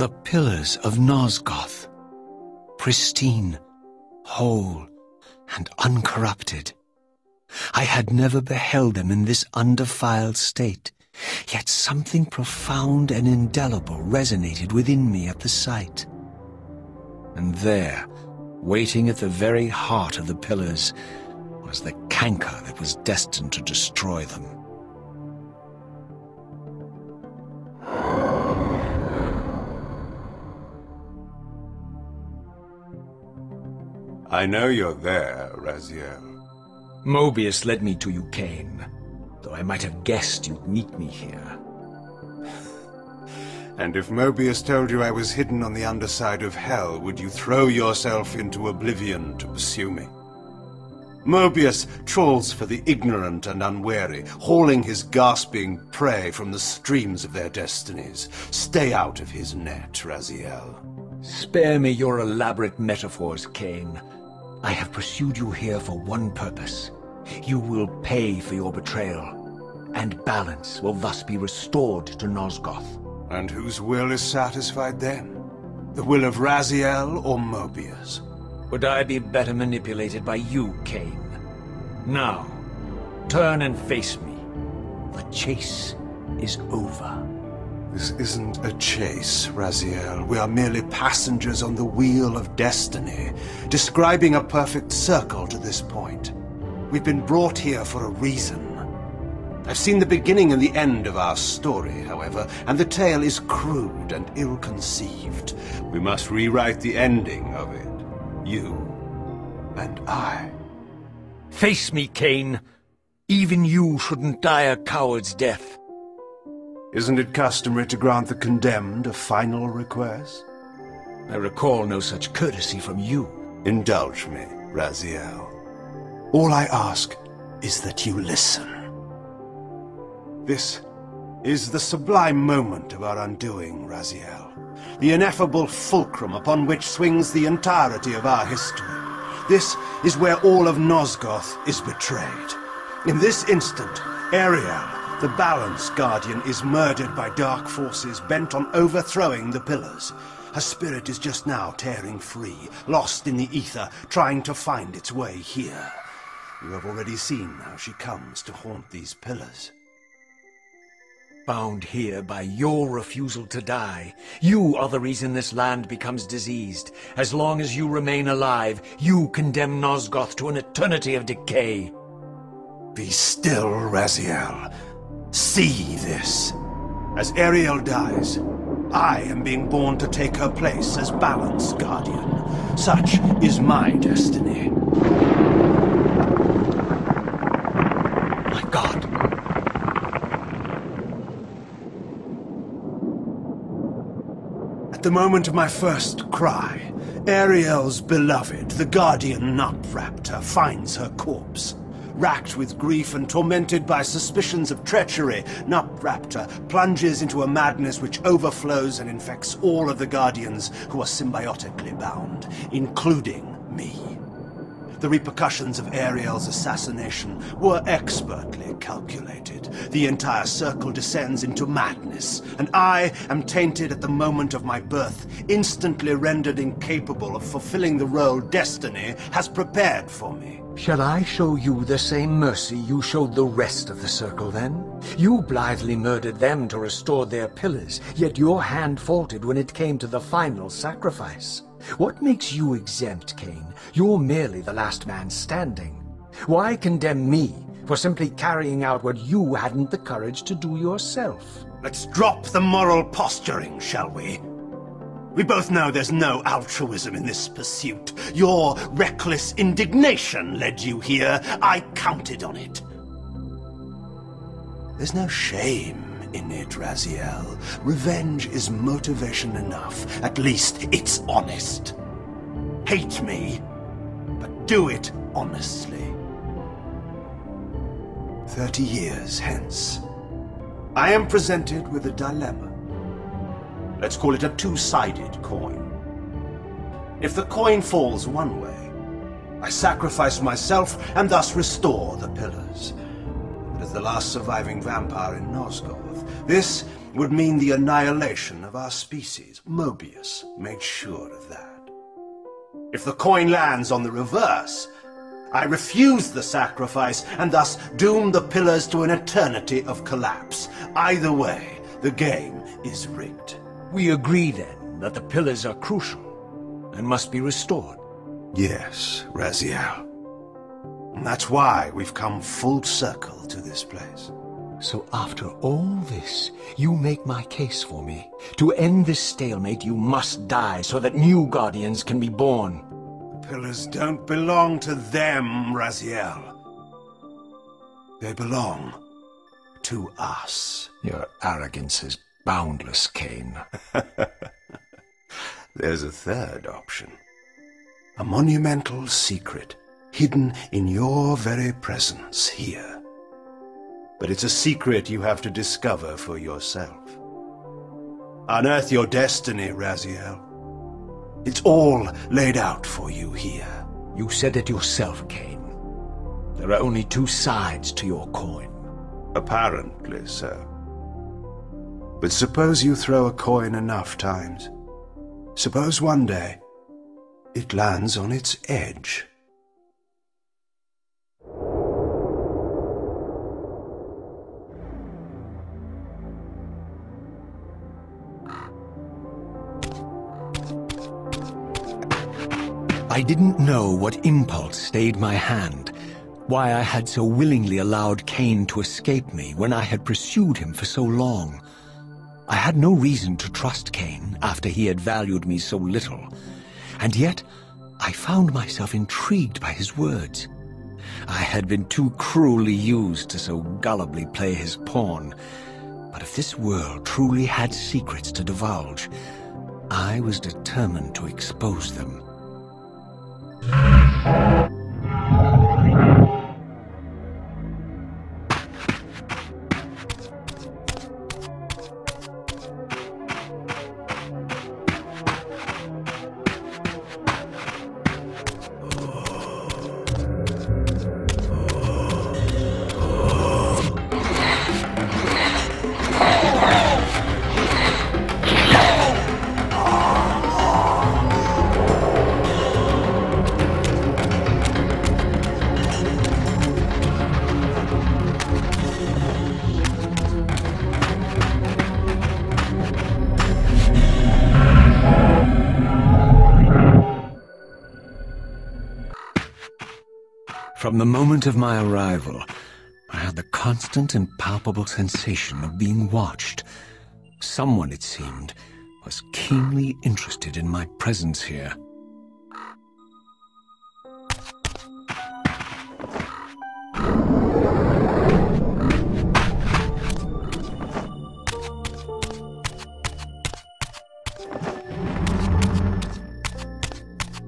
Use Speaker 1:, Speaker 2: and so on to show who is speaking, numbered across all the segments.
Speaker 1: The pillars of Nosgoth, pristine, whole, and uncorrupted. I had never beheld them in this undefiled state, yet something profound and indelible resonated within me at the sight. And there, waiting at the very heart of the pillars, was the canker that was destined to destroy them.
Speaker 2: I know you're there, Raziel.
Speaker 1: Mobius led me to you, Kain, though I might have guessed you'd meet me here.
Speaker 2: And if Mobius told you I was hidden on the underside of Hell, would you throw yourself into oblivion to pursue me? Mobius trawls for the ignorant and unwary, hauling his gasping prey from the streams of their destinies. Stay out of his net, Raziel.
Speaker 1: Spare me your elaborate metaphors, Kain. I have pursued you here for one purpose. You will pay for your betrayal, and balance will thus be restored to Nosgoth.
Speaker 2: And whose will is satisfied then? The will of Raziel or Mobius?
Speaker 1: Would I be better manipulated by you, Kain? Now, turn and face me. The chase is over.
Speaker 2: This isn't a chase, Raziel. We are merely passengers on the wheel of destiny, describing a perfect circle to this point. We've been brought here for a reason. I've seen the beginning and the end of our story, however, and the tale is crude and ill-conceived. We must rewrite the ending of it. You and I.
Speaker 1: Face me, Kain. Even you shouldn't die a coward's death.
Speaker 2: Isn't it customary to grant the condemned a final request?
Speaker 1: I recall no such courtesy from you.
Speaker 2: Indulge me, Raziel. All I ask is that you listen. This is the sublime moment of our undoing, Raziel. The ineffable fulcrum upon which swings the entirety of our history. This is where all of Nosgoth is betrayed. In this instant, Ariel, the Balance Guardian, is murdered by dark forces bent on overthrowing the pillars. Her spirit is just now tearing free, lost in the ether, trying to find its way here. You have already seen how she comes to haunt these pillars.
Speaker 1: Bound here by your refusal to die. You are the reason this land becomes diseased. As long as you remain alive, you condemn Nosgoth to an eternity of decay.
Speaker 2: Be still, Raziel. See this. As Ariel dies, I am being born to take her place as Balance Guardian. Such is my destiny.
Speaker 1: My God.
Speaker 2: At the moment of my first cry, Ariel's beloved, the Guardian Nutraptor, finds her corpse. Racked with grief and tormented by suspicions of treachery, Nutraptor plunges into a madness which overflows and infects all of the Guardians who are symbiotically bound, including me. The repercussions of Ariel's assassination were expertly calculated. The entire circle descends into madness, and I am tainted at the moment of my birth, instantly rendered incapable of fulfilling the role destiny has prepared for me.
Speaker 1: Shall I show you the same mercy you showed the rest of the circle, then? You blithely murdered them to restore their pillars, yet your hand faltered when it came to the final sacrifice. What makes you exempt, Kain? You're merely the last man standing. Why condemn me for simply carrying out what you hadn't the courage to do yourself?
Speaker 2: Let's drop the moral posturing, shall we? We both know there's no altruism in this pursuit. Your reckless indignation led you here. I counted on it. There's no shame in it, Raziel. Revenge is motivation enough. At least it's honest. Hate me, but do it honestly. 30 years hence, I am presented with a dilemma. Let's call it a two-sided coin. If the coin falls one way, I sacrifice myself and thus restore the pillars. But as the last surviving vampire in Nosgoth, this would mean the annihilation of our species. Mobius made sure of that. If the coin lands on the reverse, I refuse the sacrifice and thus doom the pillars to an eternity of collapse. Either way, the game is rigged.
Speaker 1: We agree then that the pillars are crucial and must be restored.
Speaker 2: Yes, Raziel. And that's why we've come full circle to this place.
Speaker 1: So after all this, you make my case for me. To end this stalemate, you must die so that new Guardians can be born.
Speaker 2: The pillars don't belong to them, Raziel. They belong to us.
Speaker 1: Your arrogance is boundless, Kain.
Speaker 2: There's a third option. A monumental secret, hidden in your very presence here. But it's a secret you have to discover for yourself. Unearth your destiny, Raziel. It's all laid out for you here.
Speaker 1: You said it yourself, Kain. There are only two sides to your coin.
Speaker 2: Apparently so. But suppose you throw a coin enough times. Suppose one day it lands on its edge.
Speaker 1: I didn't know what impulse stayed my hand, why I had so willingly allowed Kain to escape me when I had pursued him for so long. I had no reason to trust Kain after he had valued me so little, and yet I found myself intrigued by his words. I had been too cruelly used to so gullibly play his pawn, but if this world truly had secrets to divulge, I was determined to expose them. From the moment of my arrival, I had the constant and palpable sensation of being watched. Someone, it seemed, was keenly interested in my presence here.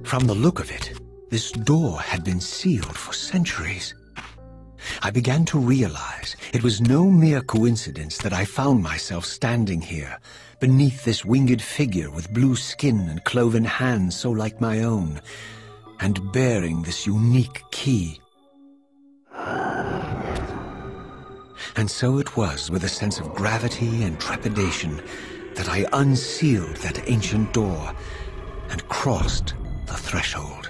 Speaker 1: From the look of it, this door had been sealed for centuries. I began to realize it was no mere coincidence that I found myself standing here, beneath this winged figure with blue skin and cloven hands so like my own, and bearing this unique key. And so it was with a sense of gravity and trepidation that I unsealed that ancient door and crossed the threshold.